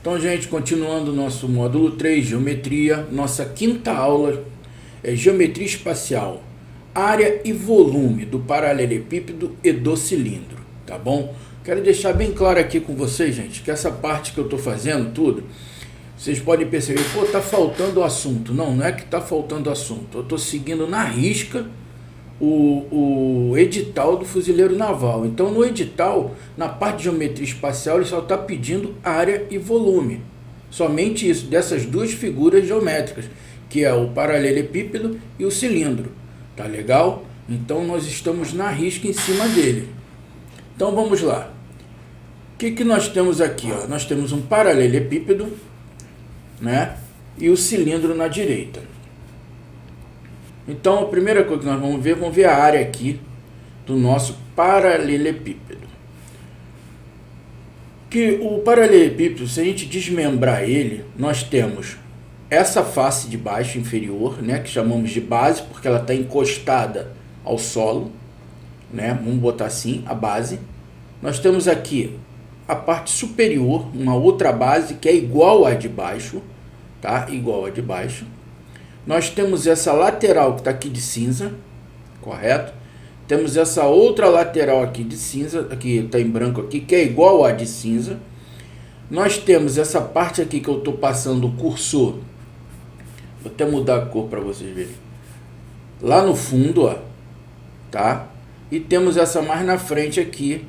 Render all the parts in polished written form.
Então, gente, continuando o nosso módulo 3, geometria, nossa quinta aula é geometria espacial, área e volume do paralelepípedo e do cilindro, tá bom? Quero deixar bem claro aqui com vocês, gente, que essa parte que eu estou fazendo tudo, vocês podem perceber, pô, tá faltando assunto. Não, não é que tá faltando assunto, eu estou seguindo na risca o edital do Fuzileiro Naval. Então, no edital, na parte de geometria espacial, ele só está pedindo área e volume. Somente isso, dessas duas figuras geométricas, que é o paralelepípedo e o cilindro. Tá legal? Então, nós estamos na risca em cima dele. Então, vamos lá. O que nós temos aqui? Ó? Nós temos um paralelepípedo, né? E o cilindro na direita. Então, a primeira coisa que nós vamos ver a área aqui do nosso paralelepípedo. Que o paralelepípedo, se a gente desmembrar ele, nós temos essa face de baixo inferior, né, que chamamos de base, porque ela está encostada ao solo, né? Vamos botar assim, a base. Nós temos aqui a parte superior, uma outra base que é igual à de baixo, tá? Igual à de baixo. Nós temos essa lateral que está aqui de cinza, correto? Temos essa outra lateral aqui de cinza, aqui está em branco aqui, que é igual à de cinza. Nós temos essa parte aqui que eu estou passando o cursor. Vou até mudar a cor para vocês verem. Lá no fundo, ó, tá? E temos essa mais na frente aqui,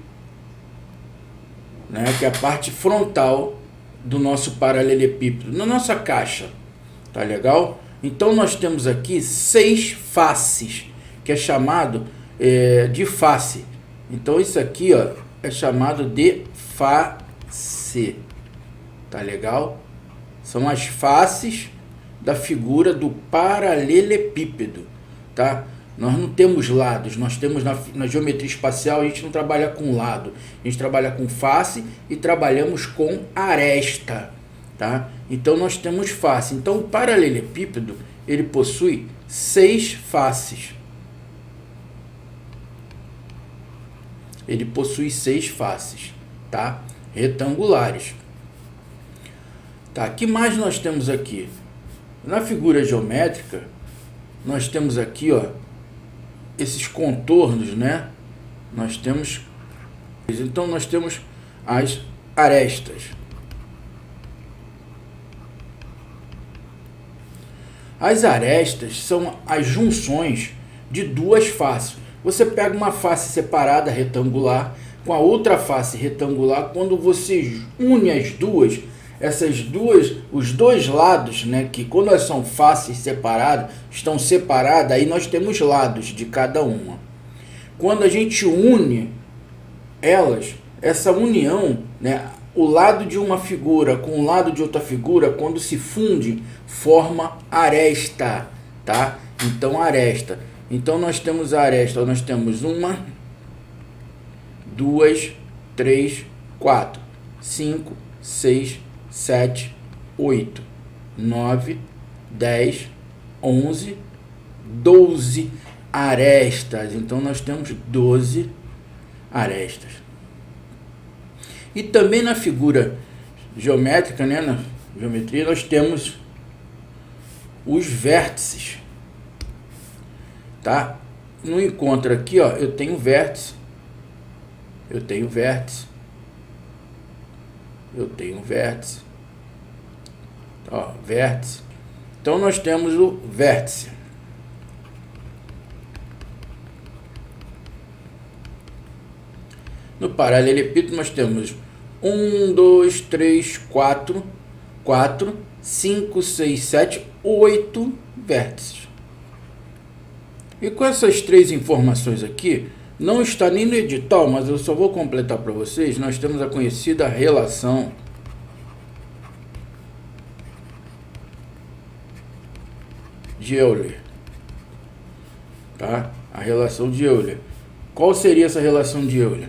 né? Que é a parte frontal do nosso paralelepípedo, na nossa caixa, tá legal? Então, nós temos aqui 6 faces, que é chamado de face. Então, isso aqui, ó, é chamado de face. Tá legal? São as faces da figura do paralelepípedo, tá? Nós não temos lados, nós temos na geometria espacial, a gente não trabalha com lado. A gente trabalha com face e trabalhamos com aresta, tá? Então, nós temos face. Então, o paralelepípedo, ele possui 6 faces. Ele possui 6 faces, tá? Retangulares. Tá, que mais nós temos aqui? Na figura geométrica, nós temos aqui, ó, esses contornos, né? Nós temos... Então, nós temos as arestas. As arestas são as junções de duas faces. Você pega uma face separada retangular com a outra face retangular, quando você une as duas, os dois lados, né, que quando elas são faces separadas, estão separadas, aí nós temos lados de cada uma. Quando a gente une elas, essa união, né, o lado de uma figura com o lado de outra figura, quando se funde, forma aresta, tá? Então, aresta. Então, nós temos a aresta, nós temos 1, 2, 3, 4, 5, 6, 7, 8, 9, 10, 11, 12 arestas. Então, nós temos 12 arestas. E também na figura geométrica, né, na geometria, nós temos os vértices, tá? No encontro aqui, ó, eu tenho vértice, eu tenho vértice, eu tenho vértice, ó, vértice. Então, nós temos o vértice. No paralelepípedo, nós temos 1, 2, 3, 4, 5, 6, 7, 8 vértices. E com essas 3 informações aqui, não está nem no edital, mas eu só vou completar para vocês, nós temos a conhecida relação de Euler, tá? A relação de Euler. Qual seria essa relação de Euler?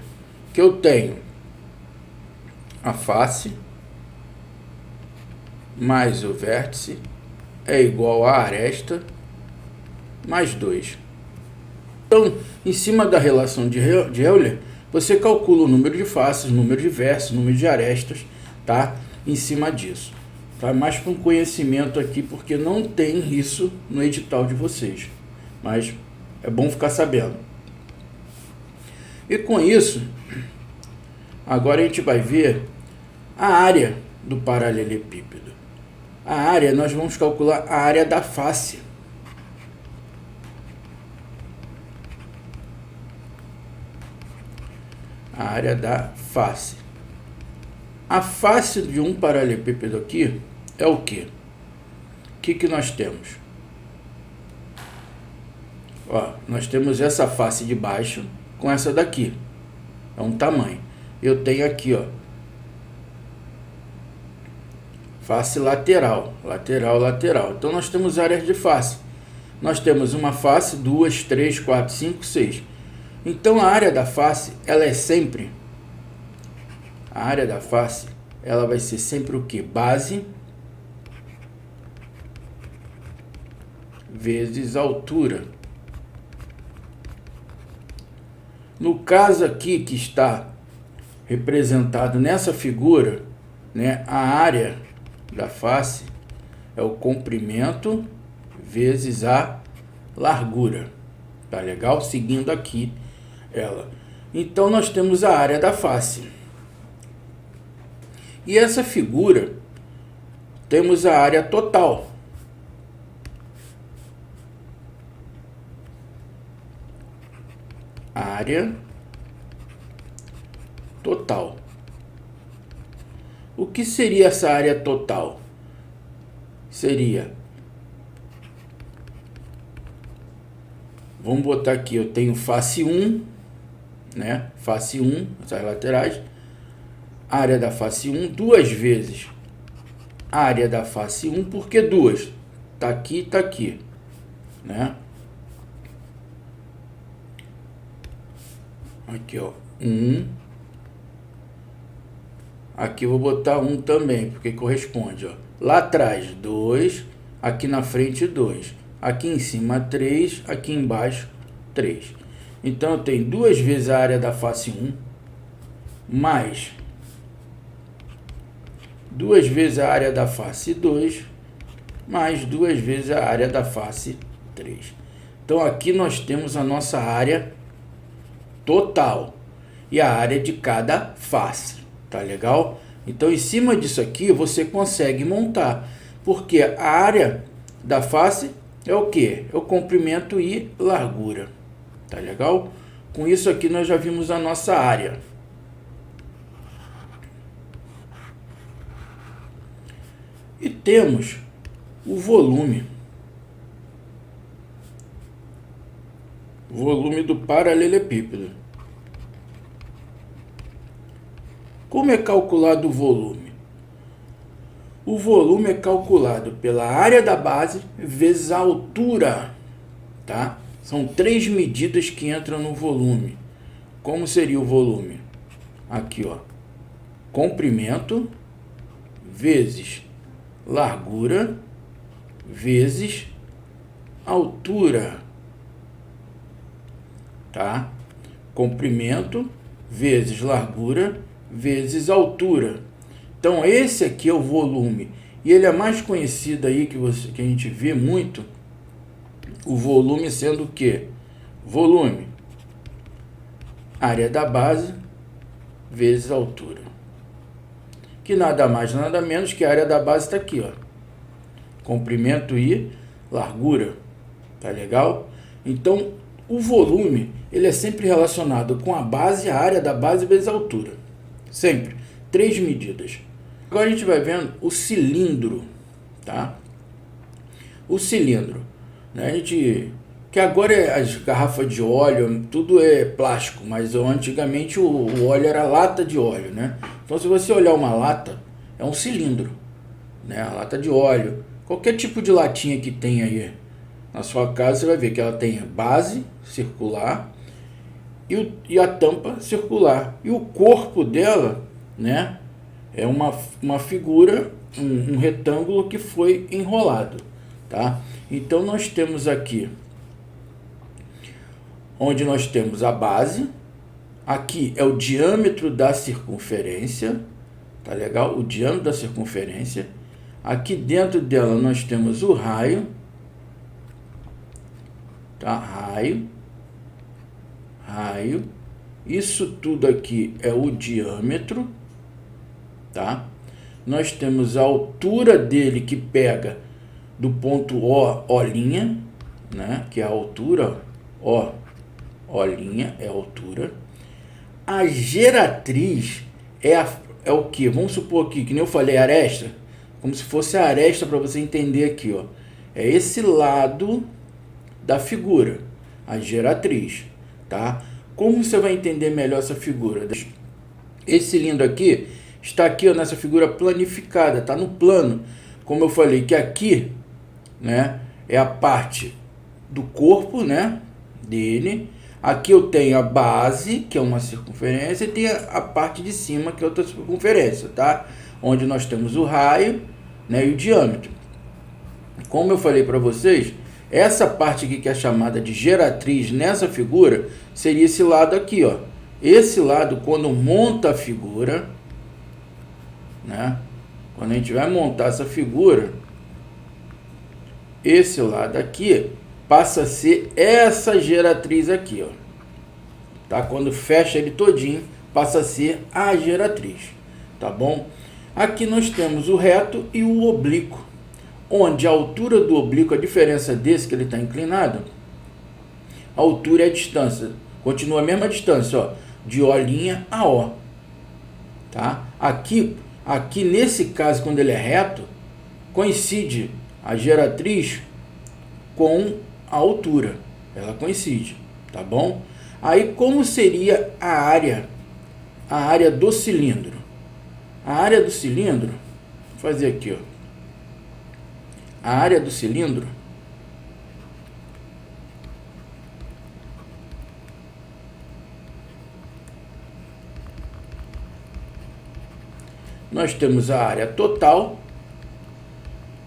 Que eu tenho a face mais o vértice é igual a aresta mais 2. Então, em cima da relação de Euler, você calcula o número de faces, número de vértices, número de arestas, tá? em cima disso. Tá? Mais para um conhecimento aqui, porque não tem isso no edital de vocês. Mas é bom ficar sabendo. E com isso, agora a gente vai ver a área do paralelepípedo. A área, nós vamos calcular a área da face. A área da face. A face de um paralelepípedo aqui é o quê? O que nós temos? Ó, nós temos essa face de baixo com essa daqui. É um tamanho. Eu tenho aqui, ó, face lateral, lateral, lateral. Então nós temos áreas de face. Nós temos uma face, 2, 3, 4, 5, 6. Então a área da face, ela é sempre... A área da face, ela vai ser sempre o quê? Base vezes altura. No caso aqui que está representado nessa figura, né, a área da face é o comprimento vezes a largura. Tá legal? Seguindo aqui ela. Então nós temos a área da face. E essa figura temos a área total. Área total. O que seria essa área total? Seria... Vamos botar aqui, eu tenho face 1, né? Face 1, essas laterais. Área da face 1, 2 vezes a área da face 1, porque 2? Tá aqui, né? Aqui, ó, 1. Aqui eu vou botar 1 também, porque corresponde, ó. Lá atrás, 2. Aqui na frente, 2. Aqui em cima, 3. Aqui embaixo, 3. Então, eu tenho 2 vezes a área da face 1, mais 2 vezes a área da face 2, mais 2 vezes a área da face 3. Então, aqui nós temos a nossa área total e a área de cada face. Tá legal? Então, em cima disso aqui, você consegue montar. Porque a área da face é o quê? É o comprimento e largura. Tá legal? Com isso aqui, nós já vimos a nossa área. E temos o volume. Volume do paralelepípedo. Como é calculado o volume? O volume é calculado pela área da base vezes a altura, tá? São 3 medidas que entram no volume. Como seria o volume? Aqui, ó. Comprimento vezes largura vezes altura, tá? Comprimento vezes largura vezes altura. Então esse aqui é o volume, e ele é mais conhecido aí que a gente vê muito, o volume sendo o quê? Volume, área da base vezes altura, que nada mais nada menos que a área da base está aqui, ó, comprimento e largura. Tá legal? Então o volume, ele é sempre relacionado com a base, a área da base vezes a altura. Sempre. 3 medidas. Agora a gente vai vendo o cilindro, tá? O cilindro, né? Que agora as garrafas de óleo, tudo é plástico, mas antigamente o óleo era lata de óleo, né? Então se você olhar uma lata, é um cilindro, né? A lata de óleo. Qualquer tipo de latinha que tem aí na sua casa, você vai ver que ela tem a base circular e a tampa circular. E o corpo dela, né, é uma figura, um retângulo que foi enrolado, tá? Então nós temos aqui, onde nós temos a base, aqui é o diâmetro da circunferência, tá legal? O diâmetro da circunferência. Aqui dentro dela nós temos o raio, tá? Raio. Isso tudo aqui é o diâmetro, tá? Nós temos a altura dele que pega do ponto O, O'linha, né? Que é a altura, ó, O'linha é a altura. A geratriz é o que? Vamos supor aqui, que nem eu falei, aresta, como se fosse a aresta para você entender aqui, ó. É esse lado da figura, a geratriz, tá? Como você vai entender melhor essa figura? Esse cilindro aqui está aqui, ó, nessa figura planificada, tá no plano. Como eu falei que aqui, né, é a parte do corpo, né, dele. Aqui eu tenho a base, que é uma circunferência, e tem a parte de cima, que é outra circunferência, tá? Onde nós temos o raio, né, e o diâmetro. Como eu falei para vocês, essa parte aqui que é chamada de geratriz nessa figura, seria esse lado aqui, ó. Esse lado, quando monta a figura, né? Quando a gente vai montar essa figura, esse lado aqui passa a ser essa geratriz aqui, ó. Tá? Quando fecha ele todinho, passa a ser a geratriz, tá bom? Aqui nós temos o reto e o oblíquo, onde a altura do oblíquo, a diferença desse que ele está inclinado, a altura é a distância, continua a mesma distância, ó, de O' a O, tá? Aqui nesse caso, quando ele é reto, coincide a geratriz com a altura, ela coincide, tá bom? Aí como seria a área do cilindro? A área do cilindro, vou fazer aqui, ó. A área do cilindro nós temos a área total,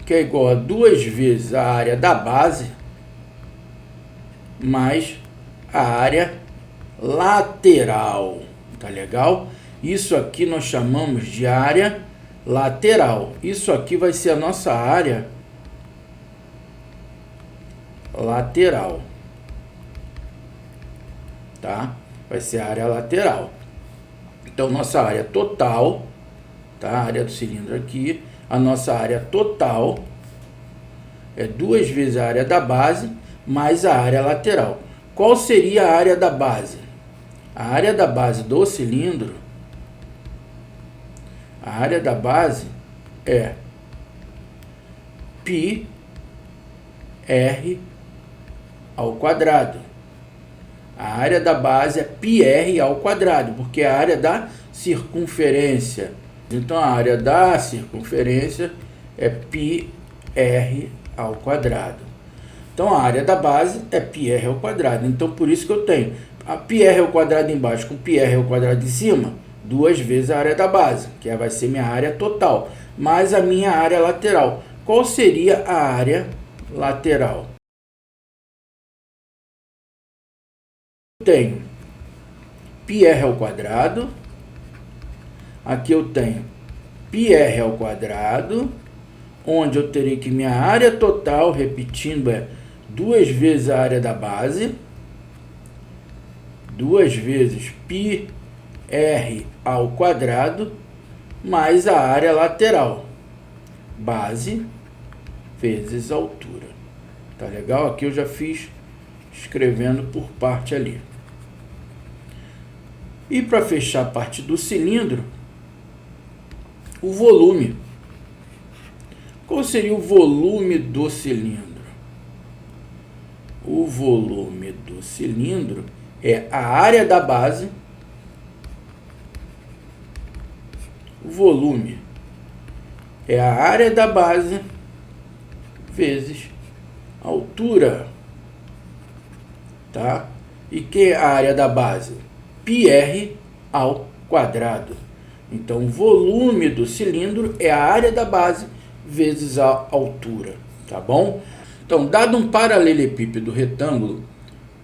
que é igual a 2 vezes a área da base, mais a área lateral, tá legal? Isso aqui nós chamamos de área lateral. Isso aqui vai ser a nossa área lateral, tá? Vai ser a área lateral. Então, nossa área total, tá? A área do cilindro aqui, a nossa área total é 2 vezes a área da base mais a área lateral. Qual seria a área da base? A área da base do cilindro, a área da base é πr ao quadrado. A área da base é πr ao quadrado, porque é a área da circunferência. Então, a área da circunferência é πr ao quadrado. Então, a área da base é πr ao quadrado. Então, por isso que eu tenho a πr ao quadrado embaixo com πr ao quadrado em cima, 2 vezes a área da base, que vai ser minha área total, mais a minha área lateral. Qual seria a área lateral? Eu tenho πr ao quadrado, aqui eu tenho πr ao quadrado, onde eu terei que minha área total, repetindo, é 2 vezes a área da base, 2 vezes πr ao quadrado, mais a área lateral, base vezes altura. Tá legal? Aqui eu já fiz escrevendo por parte ali. E para fechar a parte do cilindro, o volume. Qual seria o volume do cilindro? O volume do cilindro é a área da base. O volume é a área da base vezes a altura, tá? E que é a área da base? πr ao quadrado. Então, o volume do cilindro é a área da base vezes a altura, tá bom? Então, dado um paralelepípedo retângulo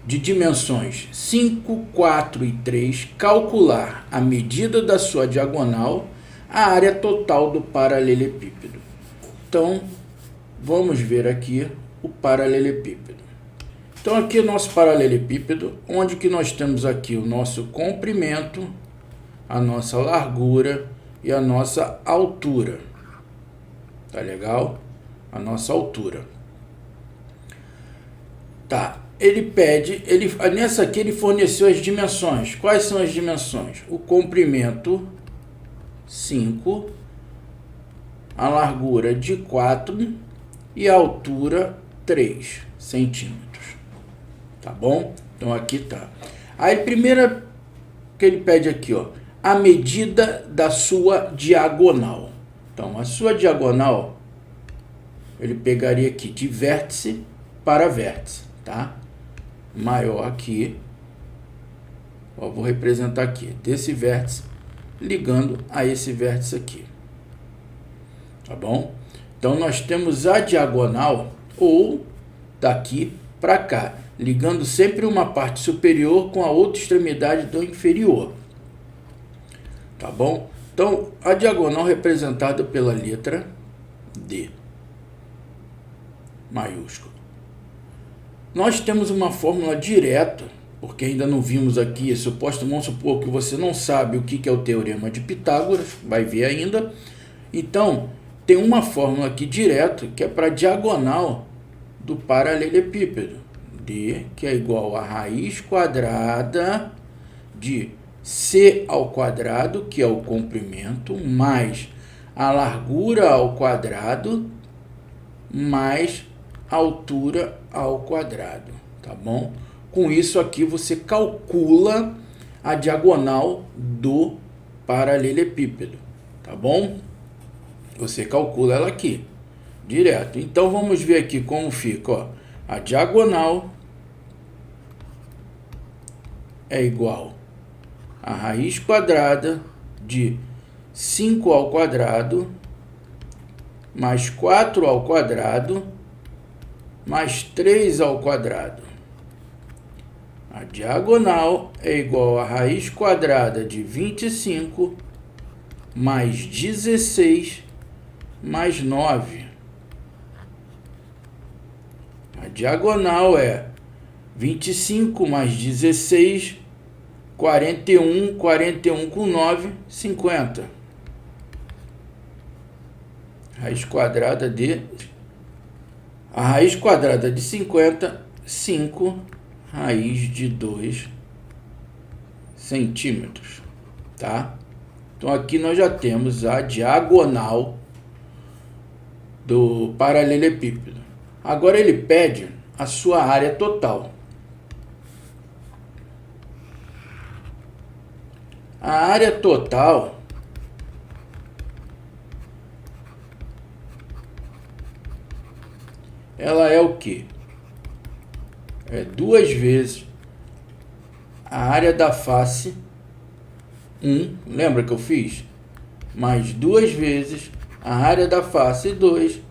de dimensões 5, 4 e 3, calcular a medida da sua diagonal, a área total do paralelepípedo. Então, vamos ver aqui o paralelepípedo. Então, aqui é o nosso paralelepípedo, onde que nós temos aqui o nosso comprimento, a nossa largura e a nossa altura. Tá legal? A nossa altura. Tá. Nessa aqui ele forneceu as dimensões. Quais são as dimensões? O comprimento 5, a largura de 4 e a altura 3 centímetros. Tá bom? Então aqui tá. Aí primeira que ele pede aqui, ó, a medida da sua diagonal. Então a sua diagonal ele pegaria aqui de vértice para vértice, tá? Maior aqui, ó, vou representar aqui, desse vértice ligando a esse vértice aqui, tá bom? Então nós temos a diagonal, ou daqui para cá, ligando sempre uma parte superior com a outra extremidade do inferior, tá bom? Então a diagonal representada pela letra D maiúsculo. Nós temos uma fórmula direta, porque ainda não vimos aqui, vamos supor que você não sabe o que é o Teorema de Pitágoras, vai ver ainda. Então, tem uma fórmula aqui direto, que é para a diagonal do paralelepípedo. D, que é igual a raiz quadrada de C ao quadrado, que é o comprimento, mais a largura ao quadrado, mais a altura ao quadrado, tá bom? Com isso aqui você calcula a diagonal do paralelepípedo, tá bom? Você calcula ela aqui, direto. Então vamos ver aqui como fica, ó. A diagonal é igual a raiz quadrada de 5 ao quadrado mais 4 ao quadrado mais 3 ao quadrado. A diagonal é igual a raiz quadrada de 25 mais 16 mais 9. A diagonal é 25 mais 16, 41, 41 com 9, 50. Raiz quadrada de... A raiz quadrada de 50, 5 raiz de 2 centímetros, tá? Então aqui nós já temos a diagonal do paralelepípedo. Agora ele pede a sua área total. A área total ela é o quê? É 2 vezes a área da face 1, lembra que eu fiz? Mais 2 vezes a área da face 2,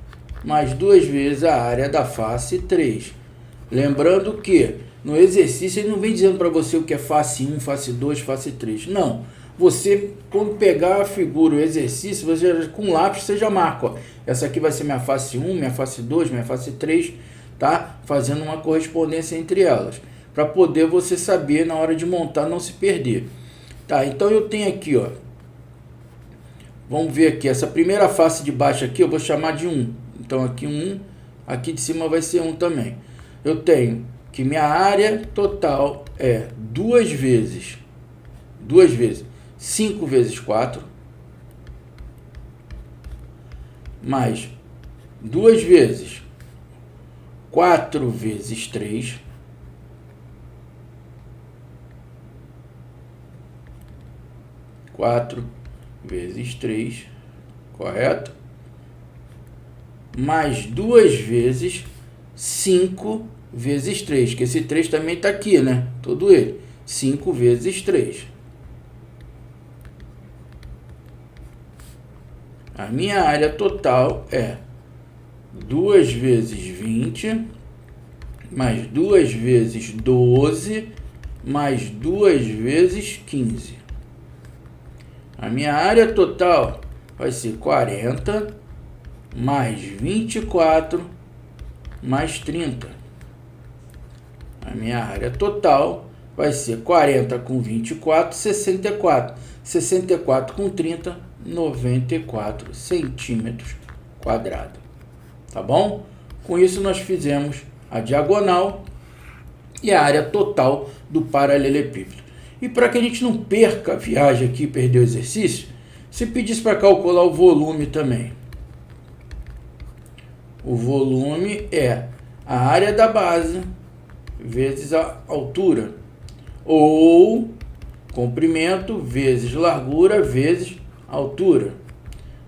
mais 2 vezes a área da face 3. Lembrando que no exercício ele não vem dizendo para você o que é face 1, face 2, face 3. Não. Você, quando pegar a figura, o exercício, você com lápis você já marca, ó. Essa aqui vai ser minha face 1, minha face 2, minha face 3, tá? Fazendo uma correspondência entre elas, para poder você saber na hora de montar, não se perder. Tá, então eu tenho aqui, ó. Vamos ver aqui, essa primeira face de baixo aqui eu vou chamar de 1. Então aqui 1, aqui de cima vai ser 1 também. Eu tenho que minha área total é 2 vezes 5 vezes 4, mais 2 vezes 4 vezes 3, vezes 3, correto? Mais 2 vezes 5 vezes 3, que esse 3 também está aqui, né? Todo ele. 5 vezes 3. A minha área total é 2 vezes 20, mais 2 vezes 12, mais 2 vezes 15. A minha área total vai ser 40 mais 24 mais 30. A minha área total vai ser 40 com 24, 64. 64 com 30, 94 centímetros quadrados. Tá bom? Com isso nós fizemos a diagonal e a área total do paralelepípedo. E para que a gente não perca a viagem aqui e perder o exercício, se pedisse para calcular o volume também. O volume é a área da base vezes a altura, ou comprimento vezes largura vezes altura.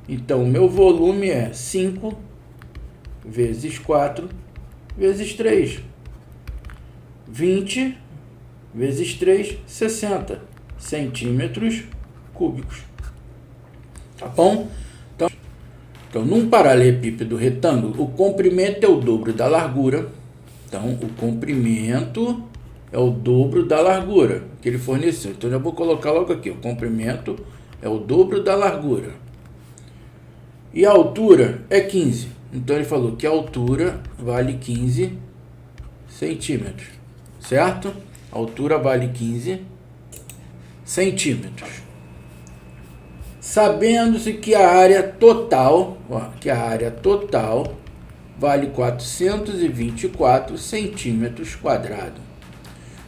Então, o meu volume é 5 vezes 4 vezes 3. 20 vezes 3, 60 centímetros cúbicos. Tá bom? Então, num paralelepípedo retângulo, o comprimento é o dobro da largura. Então, o comprimento é o dobro da largura que ele forneceu. Então, eu vou colocar logo aqui, o comprimento é o dobro da largura. E a altura é 15. Então, ele falou que a altura vale 15 centímetros. Certo? A altura vale 15 centímetros. Sabendo-se que a área total, vale 424 centímetros quadrados.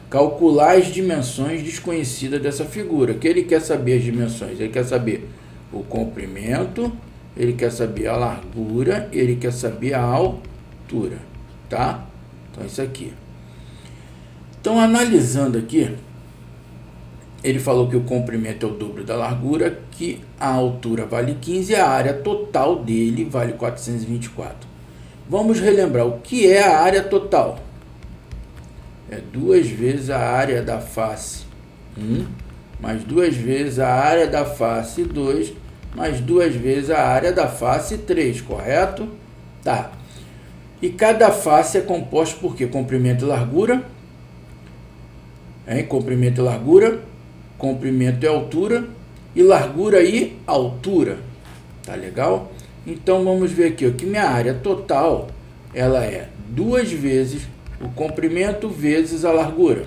Calcular as dimensões desconhecidas dessa figura. Que ele quer saber as dimensões? Ele quer saber o comprimento, ele quer saber a largura, ele quer saber a altura, tá? Então, isso aqui. Então, analisando aqui, ele falou que o comprimento é o dobro da largura, que a altura vale 15 e a área total dele vale 424. Vamos relembrar o que é a área total. É 2 vezes a área da face 1, mais 2 vezes a área da face 2, mais 2 vezes a área da face 3, correto? Tá. E cada face é composta por quê? Comprimento e largura. Comprimento e largura. Comprimento e altura. E largura e altura. Tá legal? Então, vamos ver aqui, ó, que minha área total, ela é 2 vezes o comprimento vezes a largura,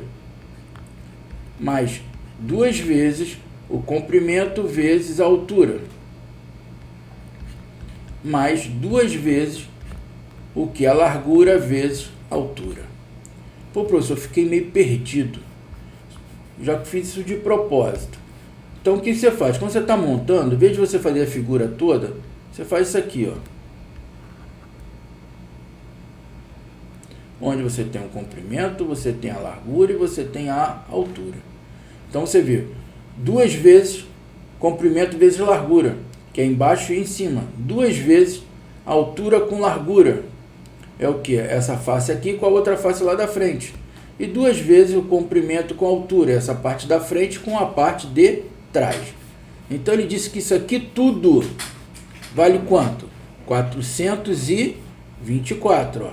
mais 2 vezes o comprimento vezes a altura, mais 2 vezes o que? A largura vezes a altura. Pô, professor, fiquei meio perdido, já que fiz isso de propósito. Então, o que você faz? Quando você está montando, em vez de você fazer a figura toda, você faz isso aqui, ó. Onde você tem o comprimento, você tem a largura e você tem a altura. Então, você vê 2 vezes comprimento vezes largura, que é embaixo e em cima. 2 vezes altura com largura. É o que? Essa face aqui com a outra face lá da frente. E 2 vezes o comprimento com altura, essa parte da frente com a parte de trás. Então, ele disse que isso aqui tudo vale quanto? 424, ó.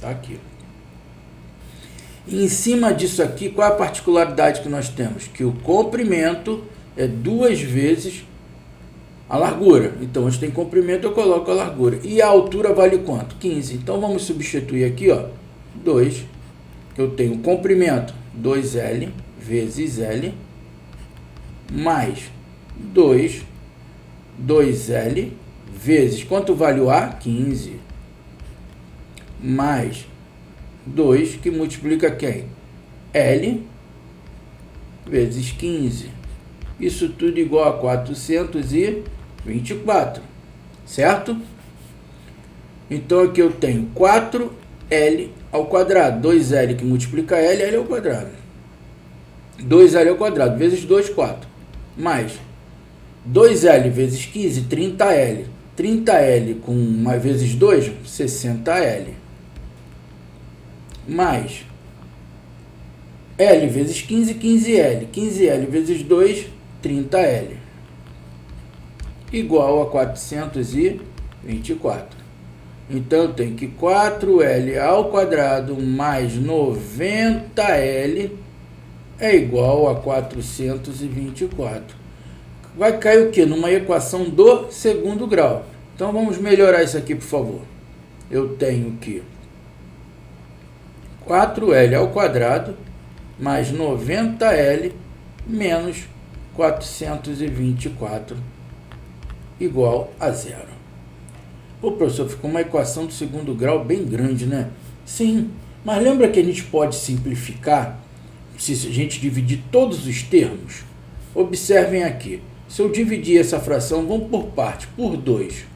Tá aqui. E em cima disso aqui, qual é a particularidade que nós temos? Que o comprimento é 2 vezes a largura. Então, onde tem comprimento, eu coloco a largura. E a altura vale quanto? 15. Então, vamos substituir aqui, ó, 2, que eu tenho comprimento, 2L vezes L, mais 2L vezes, quanto vale o A? 15. Mais 2, que multiplica quem? L vezes 15. Isso tudo igual a 424, certo? Então, aqui eu tenho 4L ao quadrado. 2L que multiplica L, L ao quadrado. 2L ao quadrado, vezes 2, 4. Mais 2L vezes 15, 30L. 30L com mais vezes 2, 60L. Mais L vezes 15, 15L. 15L vezes 2, 30L. Igual a 424. Então, eu tenho que 4L ao quadrado mais 90L é igual a 424. vai cair o quê? Numa equação do segundo grau. Então vamos melhorar isso aqui, por favor. Eu tenho que 4L ao quadrado mais 90L menos 424 igual a zero. Pô, professor, ficou uma equação do segundo grau bem grande, né? Sim, mas lembra que a gente pode simplificar se a gente dividir todos os termos? Observem aqui. Se eu dividir essa fração, vamos por parte, por 2.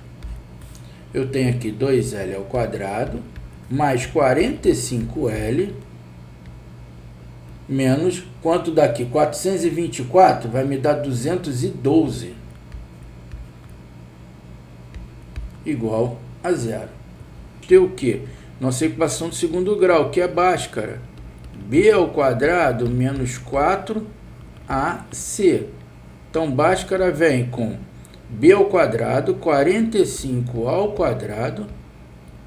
Eu tenho aqui 2L ao quadrado mais 45L menos, quanto daqui? 424 vai me dar 212 igual a zero. Tem o que? Nossa equação do segundo grau, que é Bhaskara. B ao quadrado menos 4AC. Então, Bhaskara vem com B ao quadrado, 45 ao quadrado,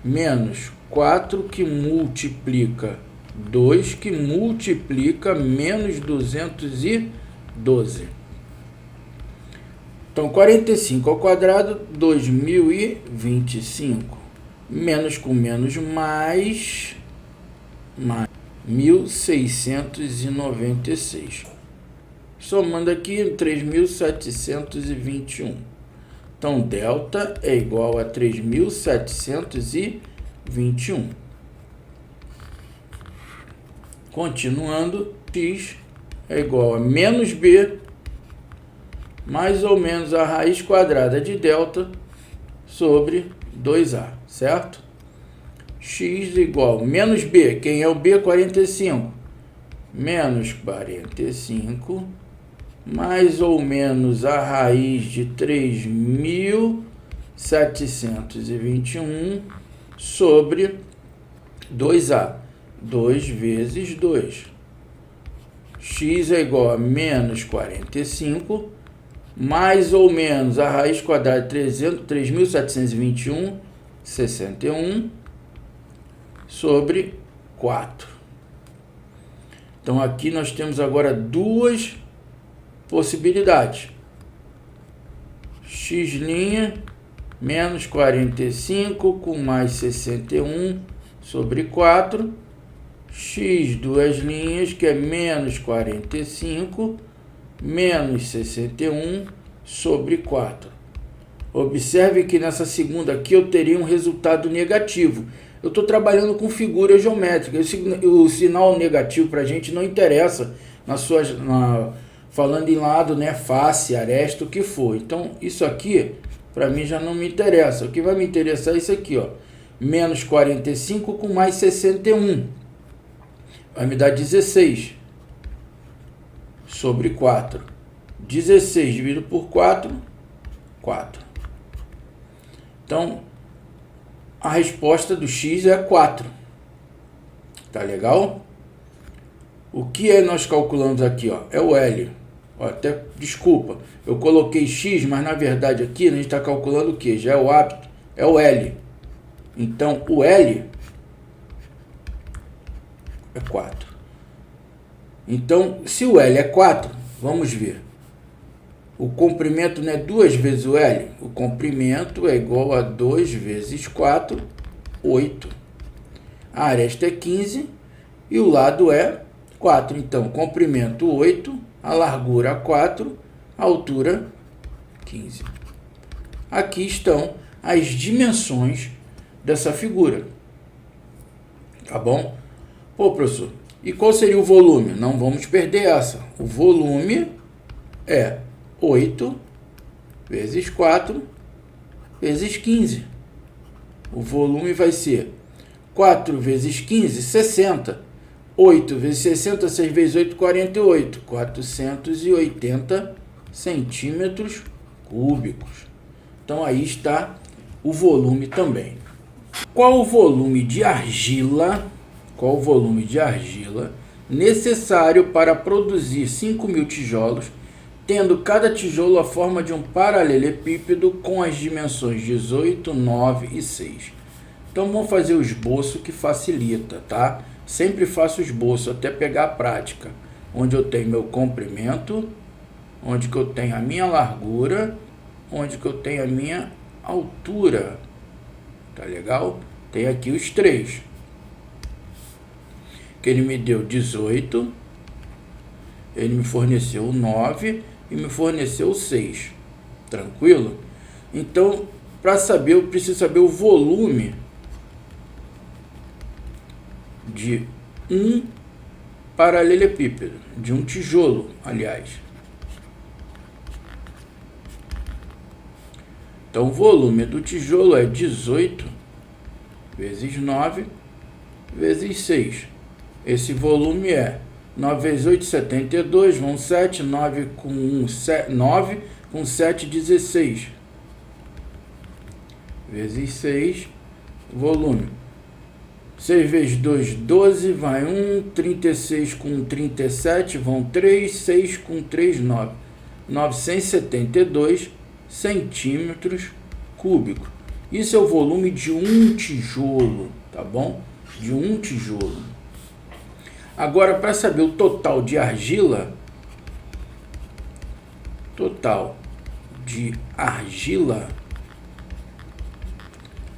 menos 4 que multiplica 2, que multiplica menos 212. Então, 45 ao quadrado, 2025. Menos com menos mais 1696. Somando aqui, 3.721. Então, delta é igual a 3.721. Continuando, x é igual a menos b, mais ou menos a raiz quadrada de delta sobre 2a, certo? X igual a menos b, quem é o b? 45. Menos 45, mais ou menos a raiz de 3.721 sobre 2a. 2 vezes 2. X é igual a menos 45, mais ou menos a raiz quadrada de 3.721, 61, sobre 4. Então, aqui nós temos agora duas possibilidades. X' menos 45 com mais 61 sobre 4. X duas linhas, que é menos 45 menos 61 sobre 4. Observe que nessa segunda aqui eu teria um resultado negativo. Eu estou trabalhando com figura geométrica. O sinal negativo para a gente não interessa falando em lado, né, face, aresta, o que for. Então, isso aqui, para mim, já não me interessa. O que vai me interessar é isso aqui, ó. Menos 45 com mais 61. Vai me dar 16 sobre 4. 16 dividido por 4, 4. Então, a resposta do x é 4. Tá legal? O que nós calculamos aqui, ó, é o L. Ó, até, desculpa, eu coloquei x, mas na verdade aqui a gente está calculando o que? Já é o hábito, é o L. Então, o L é 4. Então, se o L é 4, vamos ver. O comprimento não é 2 vezes o L? O comprimento é igual a 2 vezes 4, 8. A aresta é 15 e o lado é 4. Então, comprimento 8, a largura 4, a altura 15. Aqui estão as dimensões dessa figura. Tá bom? Pô, professor, e qual seria o volume? Não vamos perder essa. O volume é 8 vezes 4 vezes 15. O volume vai ser 4 vezes 15, 60. 8 vezes 60, 6 vezes 8, 48. 480 centímetros cúbicos. Então, aí está o volume também. Qual o volume de argila? Qual o volume de argila necessário para produzir 5.000 tijolos, tendo cada tijolo a forma de um paralelepípedo com as dimensões 18, 9 e 6. Então, vamos fazer o esboço que facilita, tá? Sempre faço o esboço até pegar a prática, onde eu tenho meu comprimento onde que eu tenho a minha largura, onde que eu tenho a minha altura. Tá legal? Tem aqui os três. Que ele me deu 18, ele me forneceu 9 e me forneceu 6. Tranquilo? Então, para saber, eu preciso saber o volume de um paralelepípedo, de um tijolo, aliás. Então, o volume do tijolo é 18 vezes 9 vezes 6. Esse volume é 9 vezes 8, 72, vão 7, 9 com 1, 9, com 7, 16. Vezes 6, volume. 6 vezes 2, 12, vai 1, 36 com 37, vão 3, 6 com 3, 9. 972 centímetros cúbicos. Isso é o volume de um tijolo, tá bom? De um tijolo. Agora, para saber o total de argila,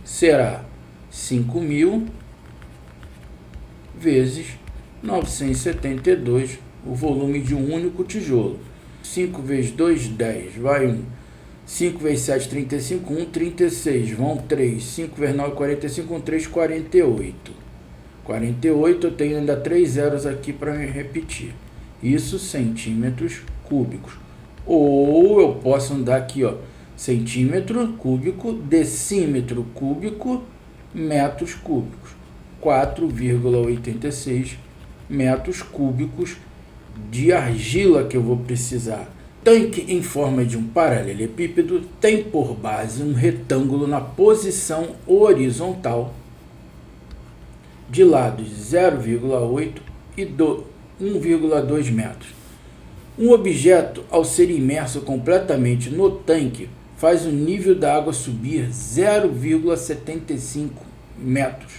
será 5.000 vezes 972, o volume de um único tijolo. 5 vezes 2, 10, vai 1. 5 vezes 7, 35, 1, 36, vão 3. 5 vezes 9, 45, 1, 3, 48. 48, eu tenho ainda 3 zeros aqui para me repetir. Isso, centímetros cúbicos. Ou eu posso andar aqui, ó, centímetro cúbico, decímetro cúbico, metros cúbicos. 4,86 metros cúbicos de argila que eu vou precisar. Tanque em forma de um paralelepípedo tem por base um retângulo na posição horizontal de lados 0,8 e 1,2 metros. Um objeto, ao ser imerso completamente no tanque, faz o nível da água subir 0,75 metros.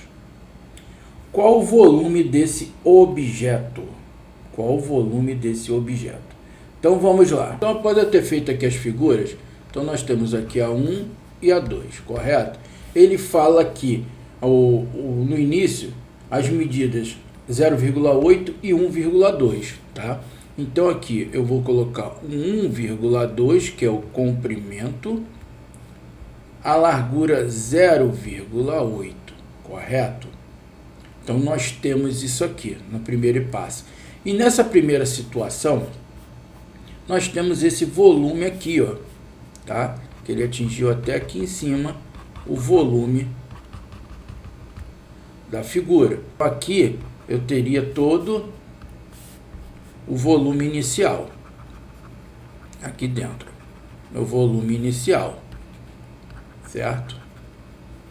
Qual o volume desse objeto? Qual o volume desse objeto? Então vamos lá. Então, após eu ter feito aqui as figuras, então nós temos aqui a 1 e a 2, correto? Ele fala aqui, no início, as medidas 0,8 e 1,2, tá? Então aqui eu vou colocar 1,2, que é o comprimento, a largura 0,8, correto? Então nós temos isso aqui no primeiro passo. E nessa primeira situação, nós temos esse volume aqui, ó, tá? Que ele atingiu até aqui em cima o volume da figura. Aqui eu teria todo o volume inicial aqui dentro, meu volume inicial, certo?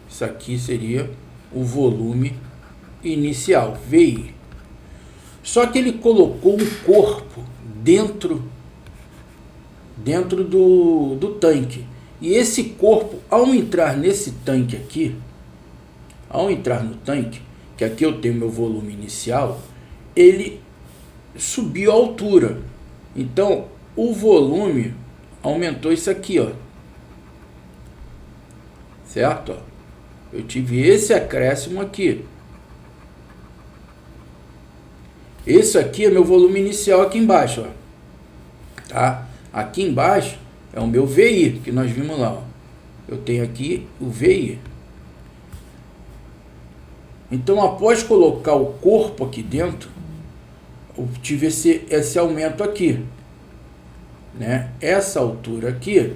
Isso aqui seria o volume inicial, VI. Só que ele colocou um corpo dentro do tanque, e esse corpo, ao entrar nesse tanque aqui, ao entrar no tanque, que aqui eu tenho meu volume inicial, ele subiu a altura. Então, o volume aumentou isso aqui, ó. Certo? Ó. Eu tive esse acréscimo aqui. Esse aqui é meu volume inicial aqui embaixo, ó. Tá? Aqui embaixo é o meu VI, que nós vimos lá, ó. Eu tenho aqui o VI. Então, após colocar o corpo aqui dentro, eu tive esse aumento aqui, né? Essa altura aqui,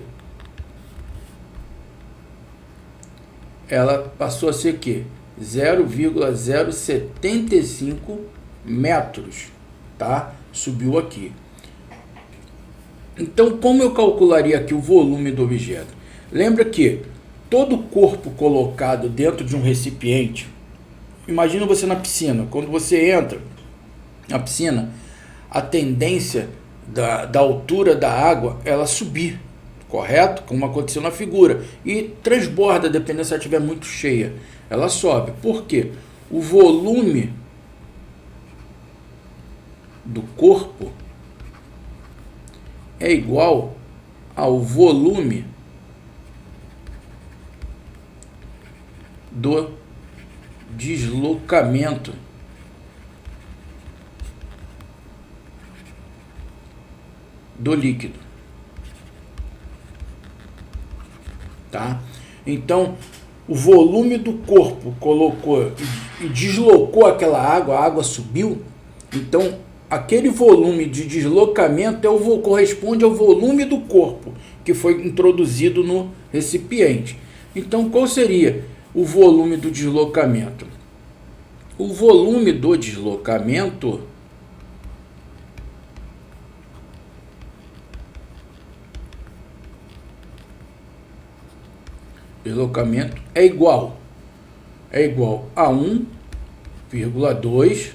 ela passou a ser o quê? 0,075 metros, tá? Subiu aqui. Então, como eu calcularia aqui o volume do objeto? Lembra que todo corpo colocado dentro de um recipiente, imagina você na piscina, quando você entra na piscina, a tendência da altura da água, ela subir, correto? Como aconteceu na figura, e transborda, dependendo se ela estiver muito cheia, ela sobe. Por quê? O volume do corpo, é igual ao volume do deslocamento do líquido, tá? Então, o volume do corpo colocou e deslocou aquela água, a água subiu, então aquele volume de deslocamento corresponde ao volume do corpo que foi introduzido no recipiente. Então, qual seria o volume do deslocamento? O volume do deslocamento é igual a 1,2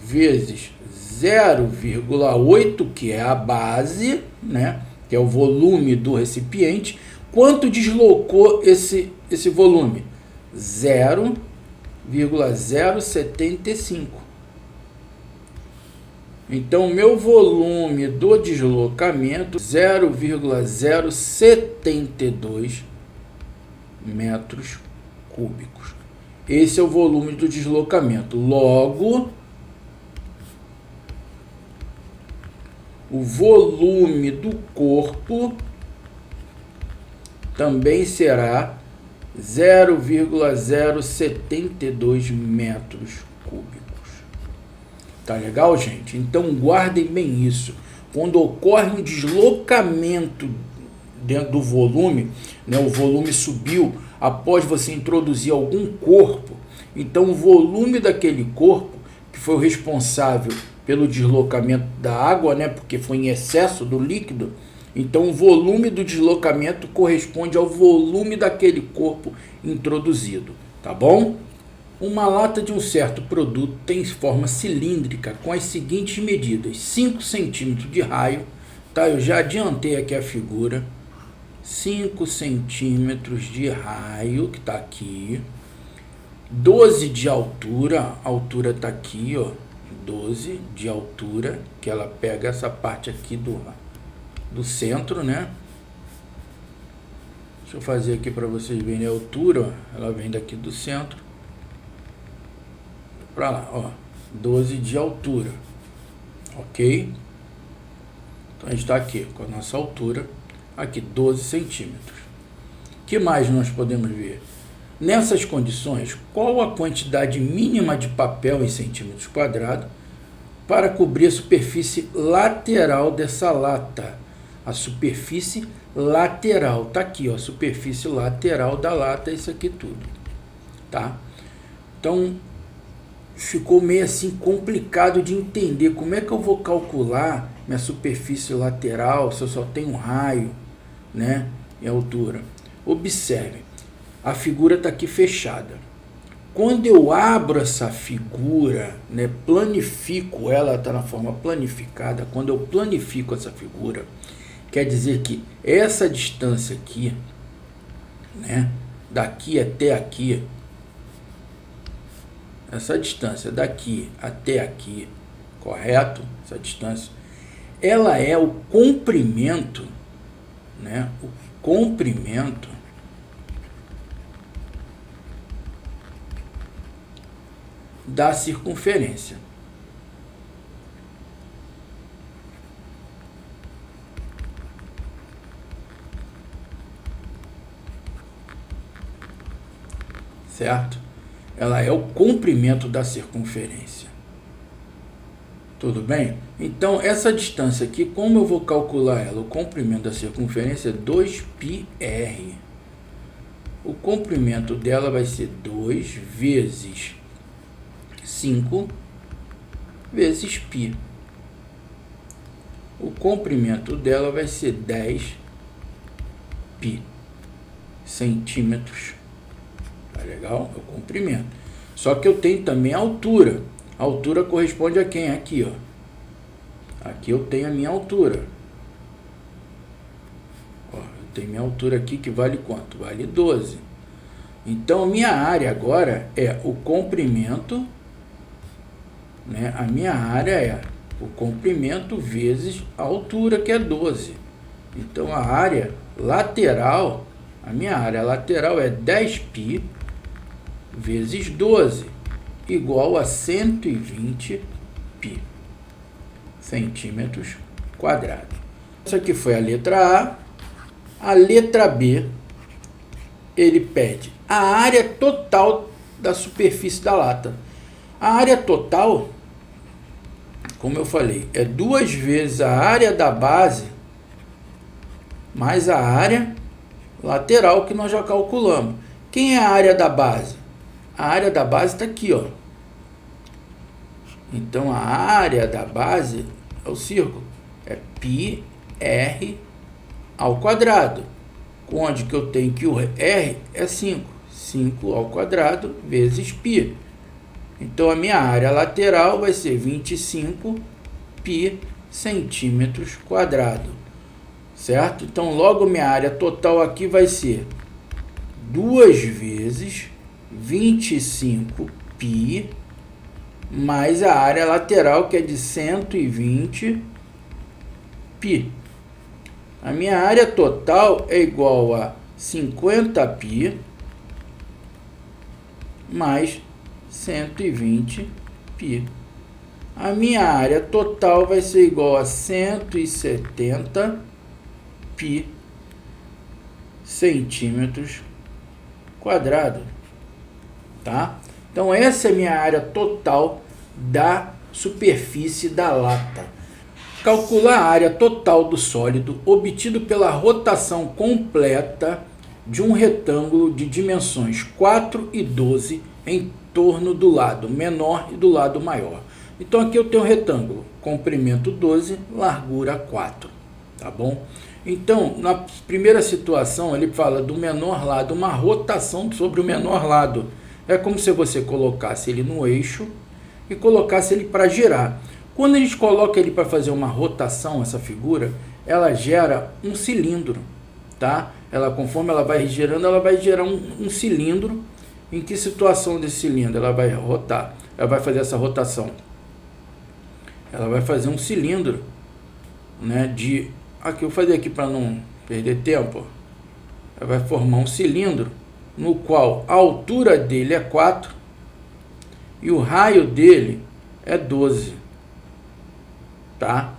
vezes 0,8, que é a base, né, que é o volume do recipiente. Quanto deslocou esse volume? 0,075. Então, meu volume do deslocamento, 0,072 metros cúbicos. Esse é o volume do deslocamento. Logo, o volume do corpo também será 0,072 metros cúbicos. Tá legal, gente? Então guardem bem isso. Quando ocorre um deslocamento dentro do volume, né, o volume subiu após você introduzir algum corpo, então o volume daquele corpo, que foi o responsável pelo deslocamento da água, né, porque foi em excesso do líquido, então o volume do deslocamento corresponde ao volume daquele corpo introduzido, tá bom? Uma lata de um certo produto tem forma cilíndrica com as seguintes medidas: 5 centímetros de raio, tá? Eu já adiantei aqui a figura, 5 centímetros de raio, que está aqui, 12 de altura, a altura está aqui, ó, 12 de altura, que ela pega essa parte aqui do centro, né? Deixa eu fazer aqui para vocês verem a altura, ó. Ela vem daqui do centro para lá, ó, 12 de altura, ok? Então a gente está aqui com a nossa altura, aqui 12 centímetros. O que mais nós podemos ver? Nessas condições, qual a quantidade mínima de papel em centímetros quadrados para cobrir a superfície lateral dessa lata? A superfície lateral, tá aqui, ó, a superfície lateral da lata, isso aqui tudo, tá? Então, ficou meio assim complicado de entender como é que eu vou calcular minha superfície lateral se eu só tenho um raio, né, em altura. Observe, a figura está aqui fechada. Quando eu abro essa figura, né, planifico ela, está na forma planificada. Quando eu planifico essa figura, quer dizer que essa distância aqui, né, daqui até aqui, essa distância daqui até aqui, correto? Essa distância, ela é o comprimento, né? O comprimento da circunferência. Certo? Ela é o comprimento da circunferência. Tudo bem? Então, essa distância aqui, como eu vou calcular ela? O comprimento da circunferência é 2πr. O comprimento dela vai ser 2 vezes 5 vezes π. O comprimento dela vai ser 10π centímetros. Tá legal? É o comprimento. Só que eu tenho também a altura. A altura corresponde a quem? Aqui, ó. Aqui eu tenho a minha altura. Ó, eu tenho minha altura aqui que vale quanto? Vale 12. Então, a minha área agora é o comprimento, né? A minha área é o comprimento vezes a altura, que é 12. Então, a área lateral, a minha área lateral é 10π vezes 12, igual a 120π centímetros quadrados. Essa aqui foi a letra A. A letra B, ele pede a área total da superfície da lata. A área total, como eu falei, é 2 vezes a área da base mais a área lateral que nós já calculamos. Quem é a área da base? A área da base está aqui, ó. Então, a área da base é o círculo. É πr ao quadrado. Onde que eu tenho que o R é 5. 5 ao quadrado vezes π. Então, a minha área lateral vai ser 25π centímetros quadrados. Certo? Então, logo minha área total aqui vai ser 2 vezes 25π mais a área lateral, que é de 120π. A minha área total é igual a 50π mais 120π. A minha área total vai ser igual a 170π centímetros quadrados, tá? Então, essa é a minha área total da superfície da lata. Calcular a área total do sólido obtido pela rotação completa de um retângulo de dimensões 4 e 12 em torno do lado menor e do lado maior. Então, aqui eu tenho um retângulo, comprimento 12, largura 4, tá bom? Então, na primeira situação, ele fala do menor lado, uma rotação sobre o menor lado. É como se você colocasse ele no eixo e colocasse ele para girar. Quando a gente coloca ele para fazer uma rotação, essa figura, ela gera um cilindro, tá? Conforme ela vai girando, ela vai gerar um cilindro. Em que situação desse cilindro ela vai rotar? Ela vai fazer essa rotação. Ela vai fazer um cilindro, né? Aqui eu vou fazer aqui para não perder tempo. Ela vai formar um cilindro no qual a altura dele é 4 e o raio dele é 12, tá?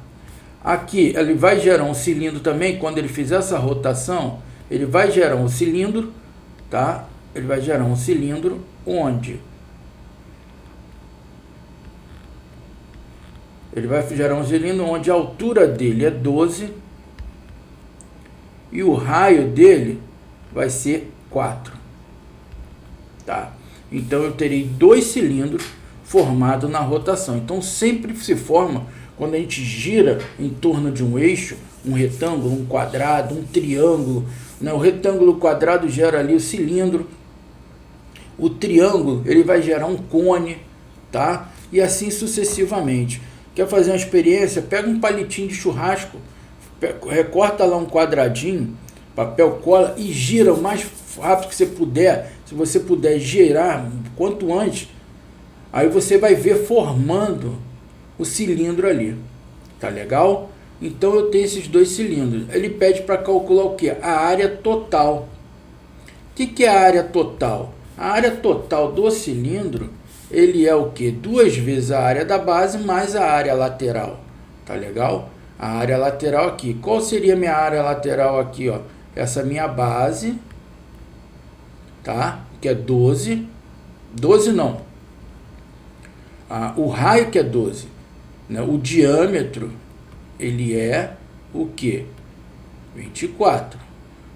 Aqui ele vai gerar um cilindro também. Quando ele fizer essa rotação, ele vai gerar um cilindro, tá? Ele vai gerar um cilindro onde a altura dele é 12 e o raio dele vai ser 4, tá? Então, eu terei 2 cilindros formados na rotação. Então, sempre se forma, quando a gente gira em torno de um eixo, um retângulo, um quadrado, um triângulo, né? O retângulo, o quadrado gera ali o cilindro. O triângulo, ele vai gerar um cone, tá? E assim sucessivamente. Quer fazer uma experiência? Pega um palitinho de churrasco, recorta lá um quadradinho, papel cola e gira o mais rápido que você puder. Se você puder girar quanto antes, aí você vai ver formando o cilindro ali. Tá legal? Então, eu tenho esses 2 cilindros. Ele pede para calcular o que? A área total. O que é a área total? A área total do cilindro, ele é o que? 2 vezes a área da base mais a área lateral. Tá legal? A área lateral aqui. Qual seria a minha área lateral aqui, ó? Essa minha base, tá? Que é 12. 12 não. O raio que é 12. Né? O diâmetro, ele é o que? 24.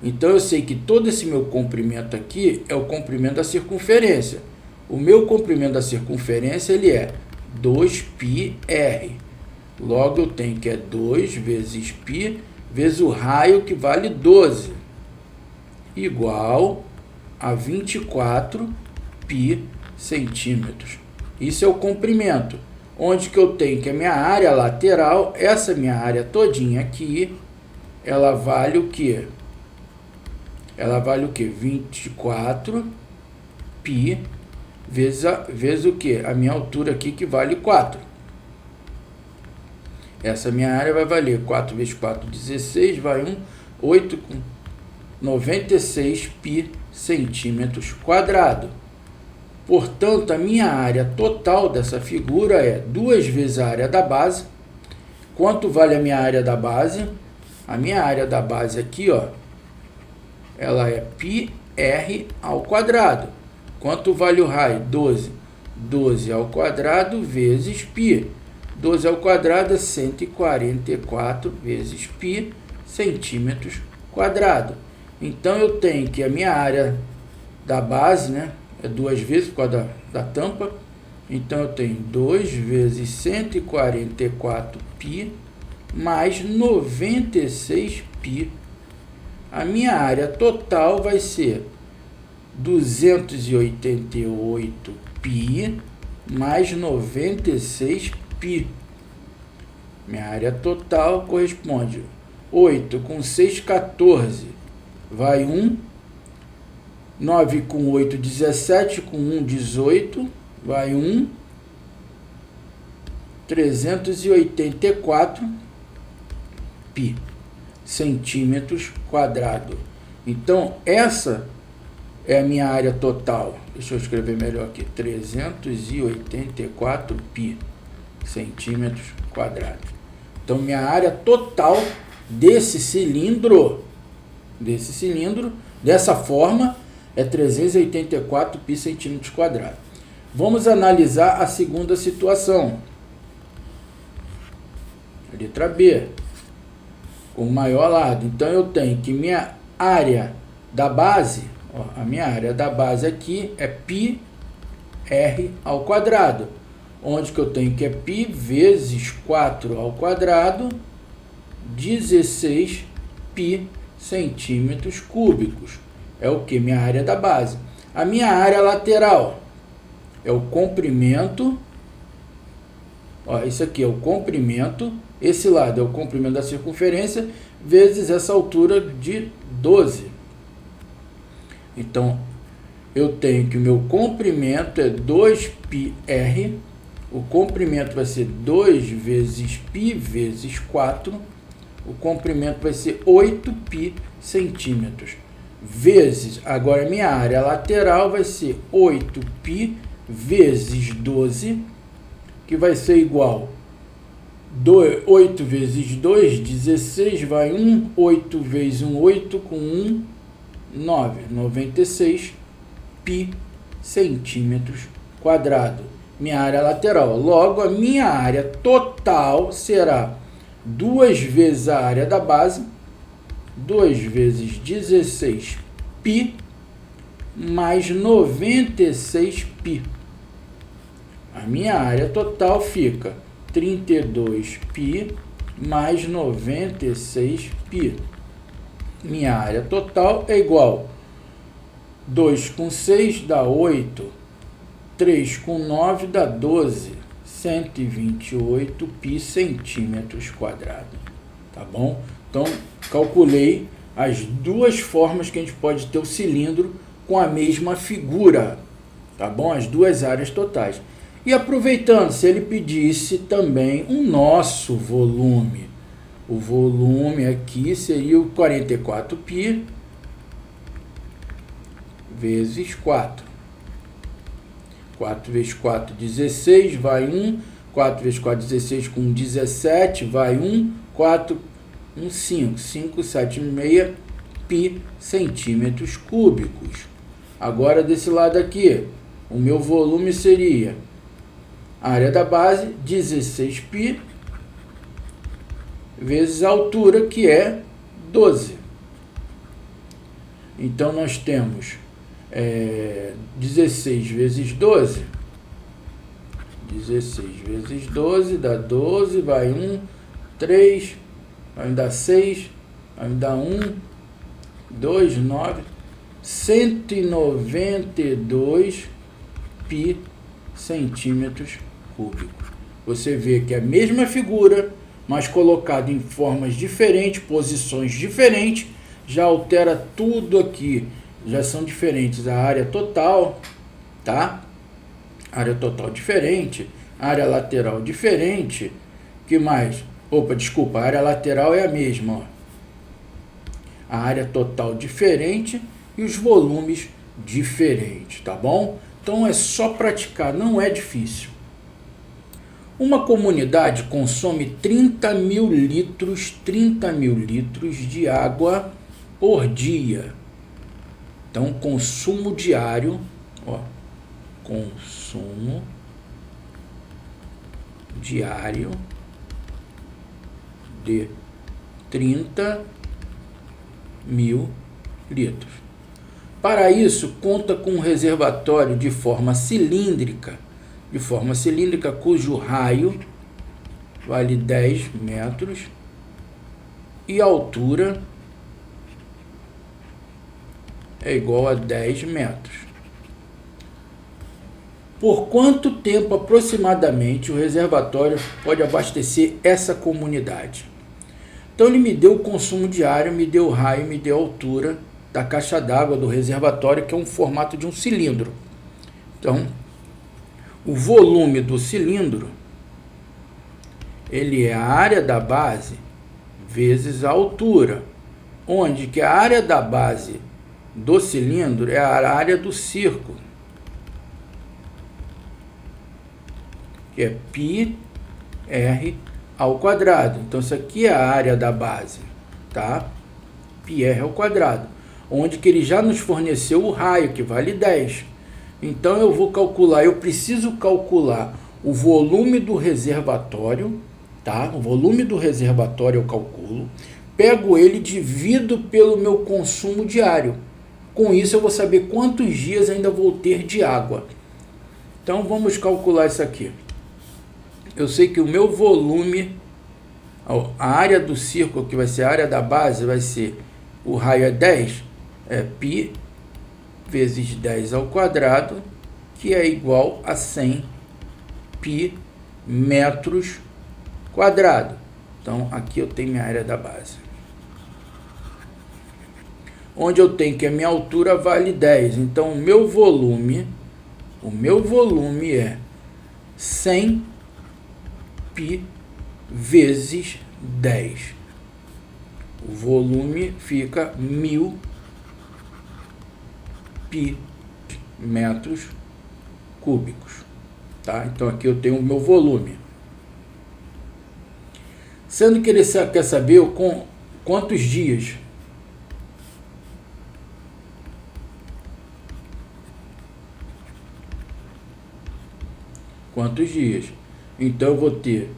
Então, eu sei que todo esse meu comprimento aqui é o comprimento da circunferência. O meu comprimento da circunferência, ele é 2πr. Logo, eu tenho que é 2 vezes π vezes o raio, que vale 12, igual a 24π centímetros. Isso é o comprimento. Onde que eu tenho que a minha área lateral, essa minha área todinha aqui, ela vale o quê? Ela vale o quê? 24π vezes o quê? A minha altura aqui, que vale 4. Essa minha área vai valer 4 vezes 4, 16, vai 1, 8 com 96 pi centímetros quadrados. Portanto, a minha área total dessa figura é 2 vezes a área da base. Quanto vale a minha área da base? A minha área da base aqui, ó, ela é πr ao quadrado. Quanto vale o raio? 12. 12 ao quadrado vezes π. 12 ao quadrado é 144 vezes π centímetros quadrados. Então, eu tenho que a minha área da base, né, é 2 vezes por causa da tampa. Então, eu tenho 2 vezes 144 π mais 96 π. A minha área total vai ser 288 π mais 96 π. Minha área total corresponde 8 com 6, 14. Vai 1. 9 com 8, 17. Com 1, 18. Vai 1. 384 π centímetros quadrados. Então, essa é a minha área total. Deixa eu escrever melhor aqui. 384 π centímetros quadrados. Então, minha área total desse cilindro, dessa forma, é 384 π centímetros quadrados. Vamos analisar a segunda situação. Letra B. Com o maior lado. Então, eu tenho que minha área da base, ó, a minha área da base aqui é πr ao quadrado. Onde que eu tenho que é π vezes 4 ao quadrado, 16 π centímetros cúbicos. É o que? Minha área da base. A minha área lateral é o comprimento. Ó, isso aqui é o comprimento. Esse lado é o comprimento da circunferência vezes essa altura de 12. Então, eu tenho que o meu comprimento é 2πr. O comprimento vai ser 2 vezes π vezes 4. O comprimento vai ser 8π centímetros. Vezes, agora minha área lateral vai ser 8π vezes 12, que vai ser igual 8 vezes 2, 16, vai 1, 8 vezes 1, 8, com 1, 9, 96 π centímetros quadrados. Minha área lateral. Logo, a minha área total será 2 vezes a área da base, 2 vezes 16 π, mais 96 π. A minha área total fica 32 π mais 96 π. Minha área total é igual 2 com 6 dá 8, 3 com 9 dá 12, 128 π centímetros quadrados. Tá bom? Então, calculei as duas formas que a gente pode ter o cilindro com a mesma figura. Tá bom? As duas áreas totais. E aproveitando, se ele pedisse também o nosso volume. O volume aqui seria o 44 π vezes 4. 4 vezes 4, 16, vai 1. 4 vezes 4, 16, com 17, vai 1. 4, 1, 5. 5, 7, 6 π centímetros cúbicos. Agora, desse lado aqui, o meu volume seria a área da base, 16 π, vezes a altura, que é 12. Então, nós temos 16 vezes 12. 16 vezes 12 dá 12, vai 1, 3, vai me dar 6, vai me dar 1, 2, 9, 192 π centímetros cúbicos. Você vê que é a mesma figura, mas colocada em formas diferentes, posições diferentes, já altera tudo aqui. Já são diferentes a área total, tá? Área total diferente, área lateral diferente. Que mais? Opa, desculpa, a área lateral é a mesma, ó. A área total diferente e os volumes diferentes, tá bom? Então é só praticar, não é difícil. Uma comunidade consome 30 mil litros de água por dia. Então, consumo diário, ó, consumo diário de 30 mil litros. Para isso, conta com um reservatório de forma cilíndrica, cujo raio vale 10 metros e a altura é igual a 10 metros. Por quanto tempo aproximadamente o reservatório pode abastecer essa comunidade? Então ele me deu o consumo diário, me deu o raio, me deu a altura da caixa d'água do reservatório, que é um formato de um cilindro. Então, o volume do cilindro, ele é a área da base vezes a altura, onde que a área da base do cilindro é a área do círculo, que é πr ao quadrado. Então, isso aqui é a área da base, tá? πr ao quadrado, onde que ele já nos forneceu o raio, que vale 10. Então, eu vou calcular, eu preciso calcular o volume do reservatório, tá? O volume do reservatório eu calculo, pego ele e divido pelo meu consumo diário. Com isso, eu vou saber quantos dias ainda vou ter de água. Então, vamos calcular isso aqui. Eu sei que o meu volume, a área do círculo, que vai ser a área da base, vai ser, o raio é 10, é π vezes 10 ao quadrado, que é igual a 100 π metros quadrados. Então, aqui eu tenho minha área da base. Onde eu tenho que a minha altura vale 10. Então, o meu volume é 100 π vezes 10. O volume fica 1000 π metros cúbicos, tá? Então aqui eu tenho o meu volume. Sendo que ele quer saber com quantos dias. Quantos dias? Então eu vou ter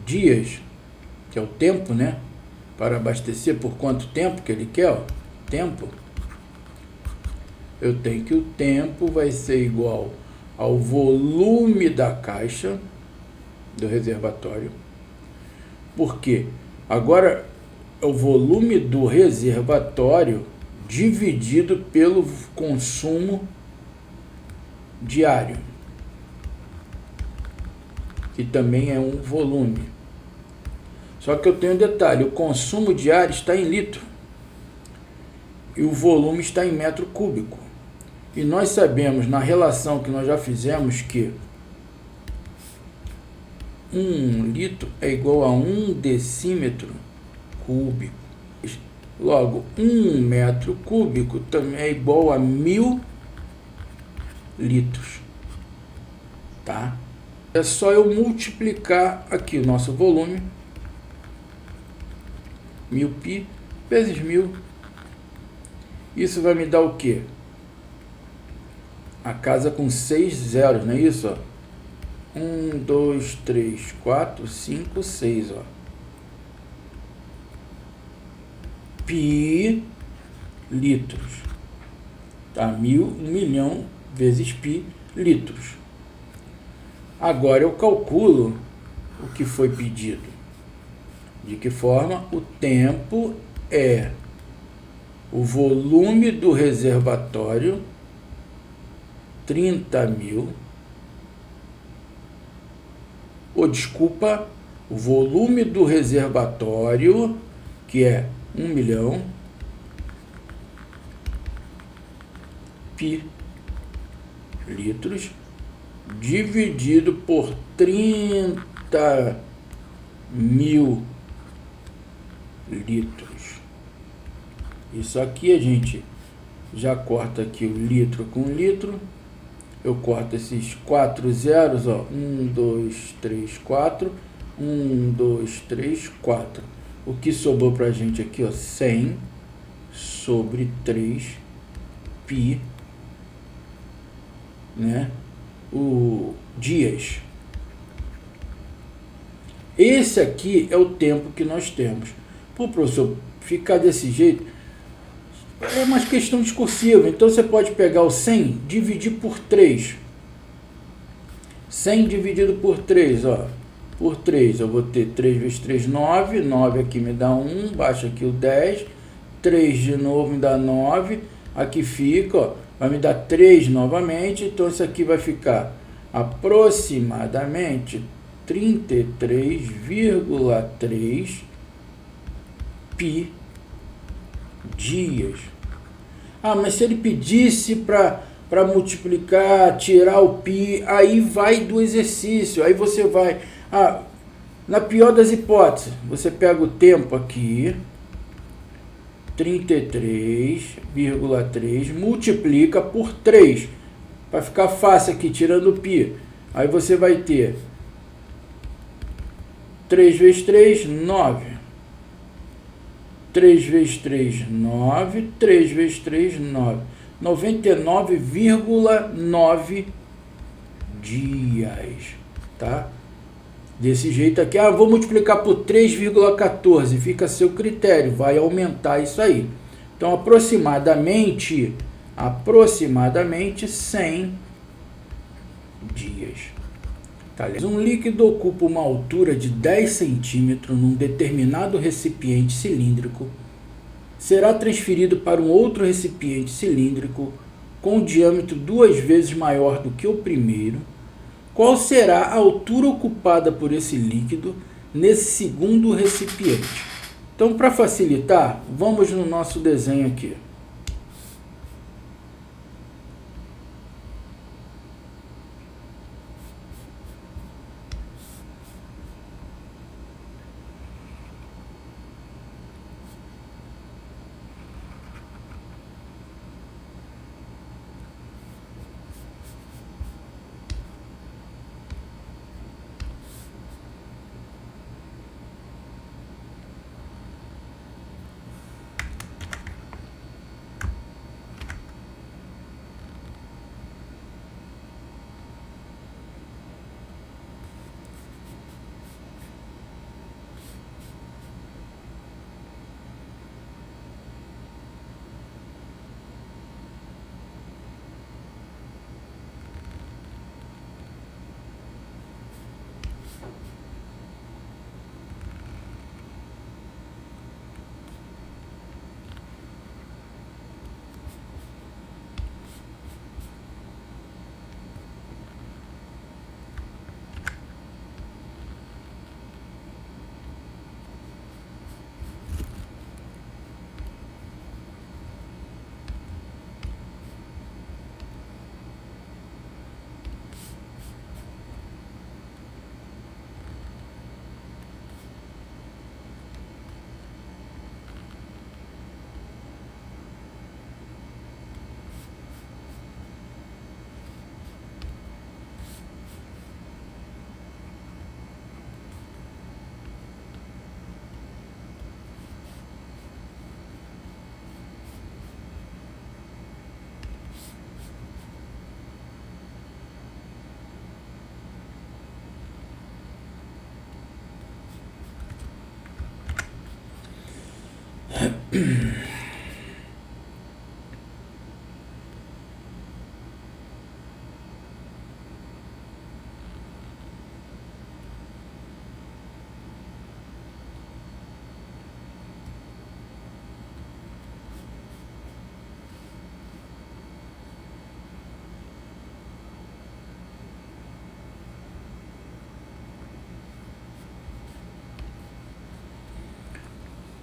dias, que é o tempo, né? Para abastecer, por quanto tempo que ele quer, ó, tempo. Eu tenho que o tempo vai ser igual ao volume da caixa do reservatório. Por quê? Agora é o volume do reservatório dividido pelo consumo diário, que também é um volume. Só que eu tenho um detalhe, o consumo diário está em litro e o volume está em metro cúbico. E nós sabemos, na relação que nós já fizemos, que 1 litro é igual a 1 decímetro cúbico. Logo, 1 metro cúbico também é igual a 1000 litros. Tá? É só eu multiplicar aqui o nosso volume, 1000 π vezes 1000. Isso vai me dar o quê? A casa com 6 zeros, não é isso? Ó. 1, 2, 3, 4, 5, 6. Ó. Π litros. Tá? 1 milhão vezes π litros. Agora eu calculo o que foi pedido. De que forma? O tempo é o volume do reservatório, 30 mil. O volume do reservatório, que é 1 milhão, π litros, dividido por 30 1000 litros. Isso aqui a gente já corta aqui o litro com litro. Eu corto esses 4 zeros, ó, 1, 2, 3, 4, 1, 2, 3, 4. O que sobrou pra gente aqui, ó, 100 sobre 3 pi, né, o dias. Esse aqui é o tempo que nós temos. Pô, professor, ficar desse jeito é uma questão discursiva. Então você pode pegar o 100 e dividir por 3. 100 dividido por 3, ó. Por 3 eu vou ter 3 vezes 3, 9. 9 aqui me dá 1, baixa aqui o 10. 3 de novo me dá 9. Aqui fica, ó, vai me dar 3 novamente. Então isso aqui vai ficar aproximadamente 33,3 pi dias. Ah, mas se ele pedisse para multiplicar, tirar o pi, aí vai do exercício, aí você vai... Ah, na pior das hipóteses, você pega o tempo aqui, 33,3, multiplica por 3, para ficar fácil aqui, tirando o pi. Aí você vai ter 3 vezes 3, 9. 3 vezes 3, 9. 3 vezes 3, 9. 99,9 dias, tá? Desse jeito aqui, ah, vou multiplicar por 3,14, fica a seu critério, vai aumentar isso aí. Então, aproximadamente 100 dias. Tá, um líquido ocupa uma altura de 10 centímetros num determinado recipiente cilíndrico, será transferido para um outro recipiente cilíndrico com um diâmetro 2 vezes maior do que o primeiro. Qual será a altura ocupada por esse líquido nesse segundo recipiente? Então, para facilitar, vamos no nosso desenho aqui.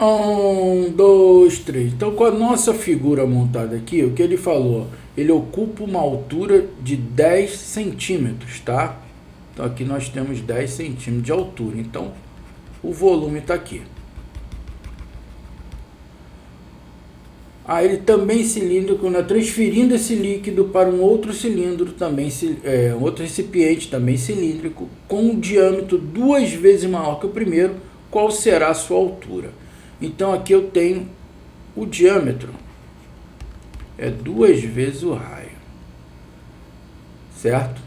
Um, dois, três. Então, com a nossa figura montada aqui, o que ele falou? Ele ocupa uma altura de 10 centímetros, tá? Então, aqui nós temos 10 centímetros de altura. Então, o volume está aqui. Ele também cilíndrico, né, transferindo esse líquido para um outro cilindro, também outro recipiente também cilíndrico, com um diâmetro 2 vezes maior que o primeiro, qual será a sua altura? Então aqui eu tenho o diâmetro, é 2 vezes o raio, certo?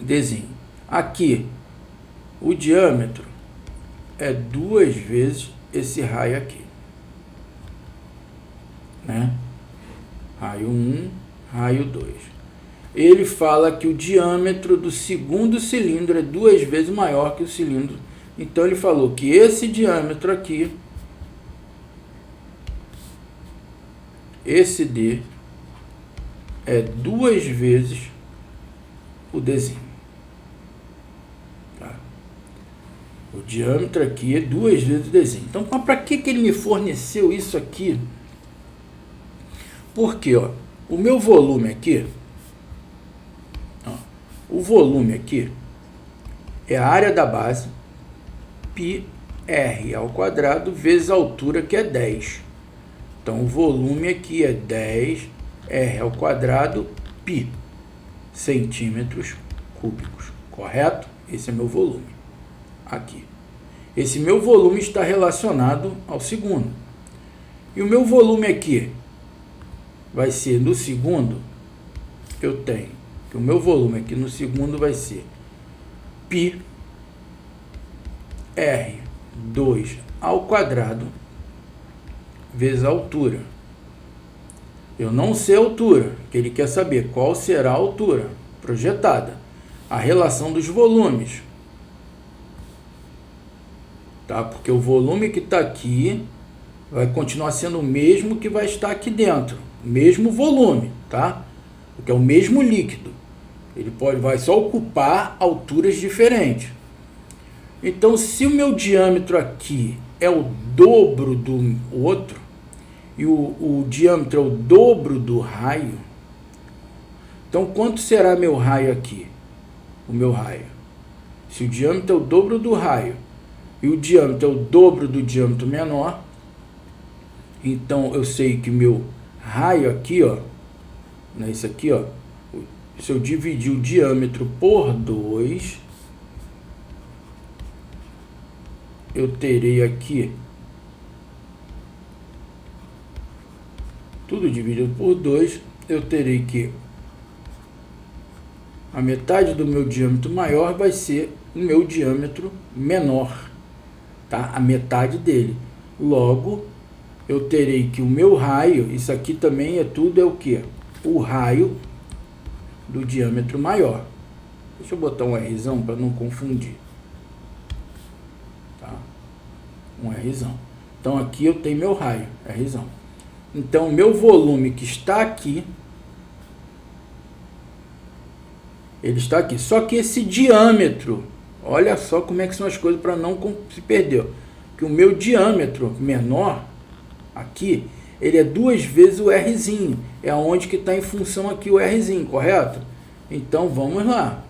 Desenho. Aqui, o diâmetro é 2 vezes esse raio aqui, né? Raio 1, raio 2. Ele fala que o diâmetro do segundo cilindro é 2 vezes maior que o cilindro. Então ele falou que esse diâmetro aqui, esse D, é 2 vezes o Dzinho. Tá? O diâmetro aqui é 2 vezes o Dzinho. Então, para que ele me forneceu isso aqui? Porque, ó, o meu volume aqui, ó, o volume aqui é a área da base, πr ao quadrado, vezes a altura, que é 10. Então, o volume aqui é 10 r ao quadrado π centímetros cúbicos, correto? Esse é meu volume aqui. Esse meu volume está relacionado ao segundo. E o meu volume aqui vai ser no segundo, eu tenho que o meu volume aqui no segundo vai ser π r2 ao quadrado vezes a altura. Eu não sei a altura, que ele quer saber qual será a altura projetada, a relação dos volumes, tá? Porque o volume que está aqui vai continuar sendo o mesmo que vai estar aqui dentro, o mesmo volume, tá? Porque é o mesmo líquido. Ele vai só ocupar alturas diferentes. Então, se o meu diâmetro aqui é o dobro do outro, e o diâmetro é o dobro do raio, então quanto será meu raio aqui? O meu raio, se o diâmetro é o dobro do raio e o diâmetro é o dobro do diâmetro menor, então eu sei que meu raio aqui, ó, né, isso aqui, ó, se eu dividir o diâmetro por 2, eu terei aqui, tudo dividido por 2, eu terei que a metade do meu diâmetro maior vai ser o meu diâmetro menor, tá? A metade dele. Logo, eu terei que o meu raio, isso aqui também é tudo, é o que? O raio do diâmetro maior. Deixa eu botar um Rzão para não confundir. Tá? Um Rzão. Então aqui eu tenho meu raio, Rzão. Então o meu volume que está aqui, ele está aqui. Só que esse diâmetro, olha só como é que são as coisas para não se perder. Que o meu diâmetro menor aqui, ele é 2 vezes o Rzinho. É onde que está em função aqui o Rzinho, correto? Então vamos lá.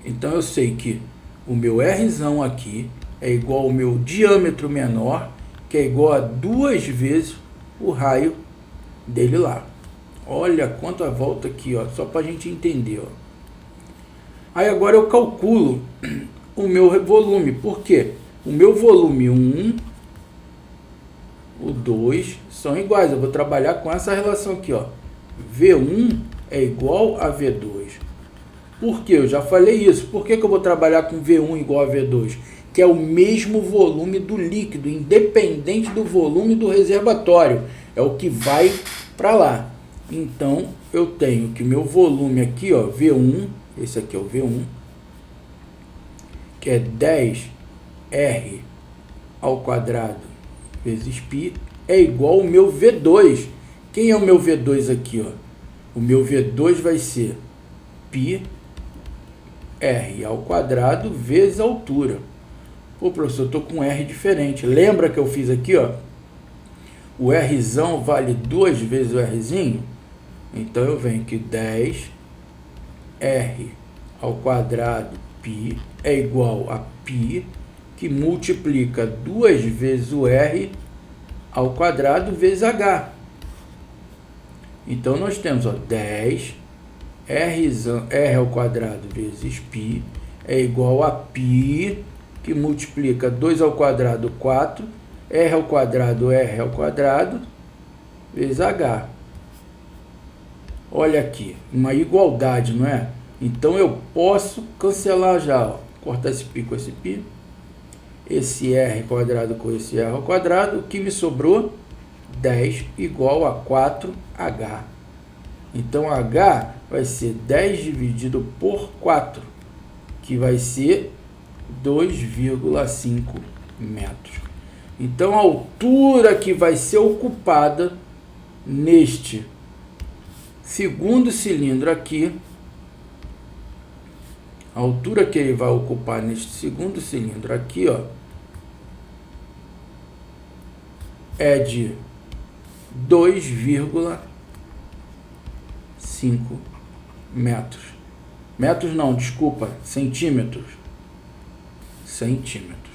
Então eu sei que o meu Rzão aqui é igual ao meu diâmetro menor, que é igual a 2 vezes o raio dele lá. Olha quanta volta aqui, ó, só para a gente entender, ó. Aí agora eu calculo o meu volume. Por quê? O meu volume 1, o 2 são iguais. Eu vou trabalhar com essa relação aqui, ó. V1 é igual a V2. Por quê? Eu já falei isso. Por que eu vou trabalhar com V1 igual a V2? Que é o mesmo volume do líquido, independente do volume do reservatório. É o que vai para lá. Então, eu tenho que o meu volume aqui, ó, V1, esse aqui é o V1, que é 10R ao quadrado vezes π, é igual ao meu V2. Quem é o meu V2 aqui, ó? O meu V2 vai ser π R ao quadrado vezes a altura. Pô, professor, eu estou com R diferente. Lembra que eu fiz aqui, ó? O Rzão vale 2 vezes o Rzinho? Então eu venho que 10R ao quadrado π é igual a π que multiplica 2 vezes o R ao quadrado vezes H. Então, nós temos 10 R ao quadrado vezes π é igual a π, que multiplica 2 ao quadrado, 4, R ao quadrado vezes H. Olha aqui, uma igualdade, não é? Então, eu posso cancelar já, ó. Cortar esse π com esse π. Esse R quadrado com esse R ao quadrado. O que me sobrou? 10 igual a 4H. Então, H vai ser 10 dividido por 4, que vai ser 2,5 metros. Então, a altura que vai ser ocupada neste segundo cilindro aqui, a altura que ele vai ocupar neste segundo cilindro aqui, ó, é de 2,5 metros. Metros não, desculpa, centímetros. Centímetros.